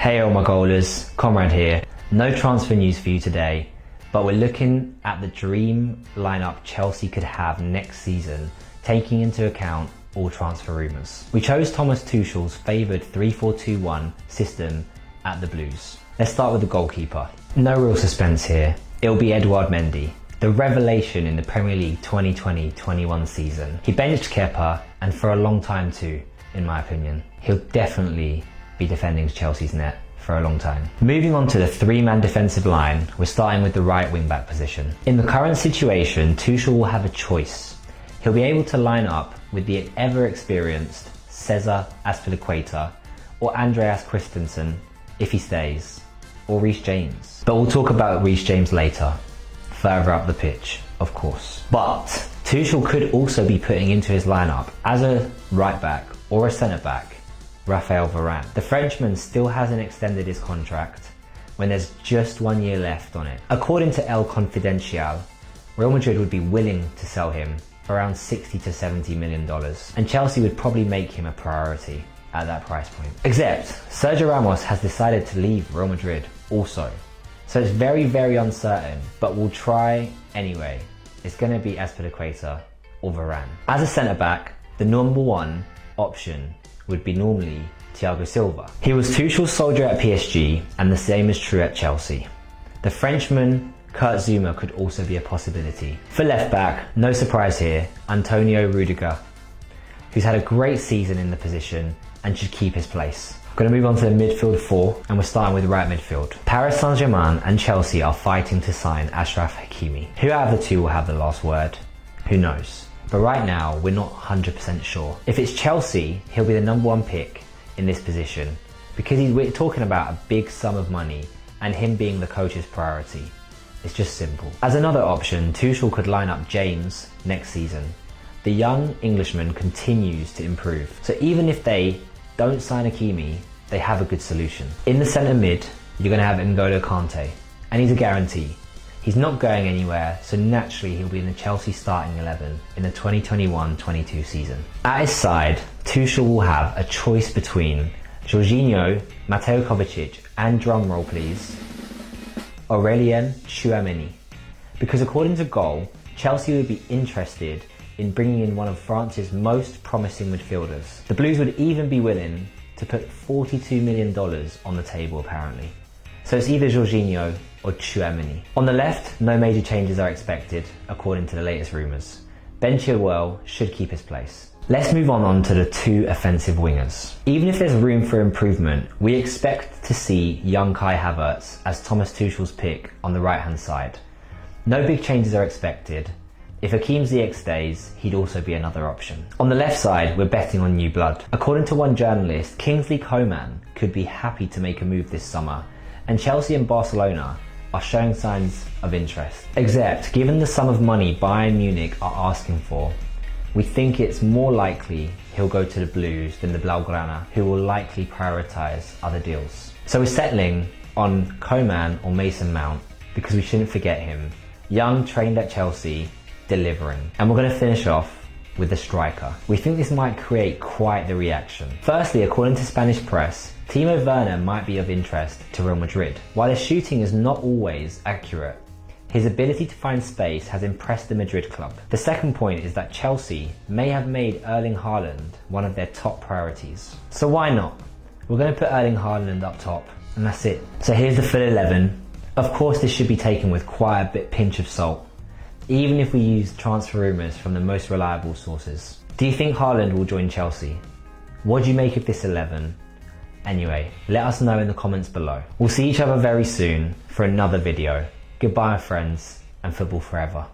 Hey all my goalers, Conrad here. No transfer news for you today, but we're looking at the dream lineup Chelsea could have next season, taking into account all transfer rumours. We chose Thomas Tuchel's favoured 3-4-2-1 system at the Blues. Let's start with the goalkeeper. No real suspense here. It'll be Edouard Mendy, the revelation in the Premier League 2020-21 season. He benched Kepa, and for a long time too, in my opinion. He'll definitely be defending Chelsea's net for a long time. Moving on to the three-man defensive line, we're starting with the right wing-back position. In the current situation, Tuchel will have a choice. He'll be able to line up with the ever-experienced Cesar Azpilicueta or Andreas Christensen if he stays, or Reece James. But we'll talk about Reece James later, further up the pitch, of course. But Tuchel could also be putting into his lineup as a right-back or a centre-back Raphael Varane. The Frenchman still hasn't extended his contract when there's just 1 year left on it. According to El Confidencial, Real Madrid would be willing to sell him for around $60 to $70 million, and Chelsea would probably make him a priority at that price point. Except Sergio Ramos has decided to leave Real Madrid also, so it's very, very uncertain, but we'll try anyway. It's going to be Azpilicueta or Varane. As a centre-back, the number one option would be normally Thiago Silva. He was Tuchel's soldier at PSG, and the same is true at Chelsea. The Frenchman Kurt Zouma could also be a possibility. For left back, no surprise here, Antonio Rudiger, who's had a great season in the position and should keep his place. We're going to move on to the midfield four, and we're starting with right midfield. Paris Saint-Germain and Chelsea are fighting to sign Achraf Hakimi. Who out of the two will have the last word? Who knows? But right now, we're not 100% sure. If it's Chelsea, he'll be the number one pick in this position because we're talking about a big sum of money and him being the coach's priority. It's just simple. As another option, Tuchel could line up James next season. The young Englishman continues to improve. So even if they don't sign Hakimi, they have a good solution. In the centre mid, you're going to have N'Golo Kante, and he's a guarantee. He's not going anywhere, so naturally he'll be in the Chelsea starting 11 in the 2021-22 season. At his side, Tuchel will have a choice between Jorginho, Mateo Kovacic, and drumroll please, Aurélien Tchouameni. Because according to Goal, Chelsea would be interested in bringing in one of France's most promising midfielders. The Blues would even be willing to put $42 million on the table apparently. So it's either Jorginho or Tchouameni. On the left, no major changes are expected, according to the latest rumours. Ben Chilwell should keep his place. Let's move on to the two offensive wingers. Even if there's room for improvement, we expect to see young Kai Havertz as Thomas Tuchel's pick on the right-hand side. No big changes are expected. If Hakim Ziyech stays, he'd also be another option. On the left side, we're betting on new blood. According to one journalist, Kingsley Coman could be happy to make a move this summer, and Chelsea and Barcelona are showing signs of interest. Except, given the sum of money Bayern Munich are asking for, we think it's more likely he'll go to the Blues than the Blaugrana, who will likely prioritise other deals. So we're settling on Coman or Mason Mount because we shouldn't forget him. Young, trained at Chelsea, delivering. And we're going to finish off with the striker. We think this might create quite the reaction. Firstly, according to Spanish press, Timo Werner might be of interest to Real Madrid. While his shooting is not always accurate, his ability to find space has impressed the Madrid club. The second point is that Chelsea may have made Erling Haaland one of their top priorities. So why not? We're going to put Erling Haaland up top, and that's it. So here's the full 11. Of course, this should be taken with quite a pinch of salt, even if we use transfer rumours from the most reliable sources. Do you think Haaland will join Chelsea? What do you make of this 11? Anyway, let us know in the comments below. We'll see each other very soon for another video. Goodbye friends, and football forever.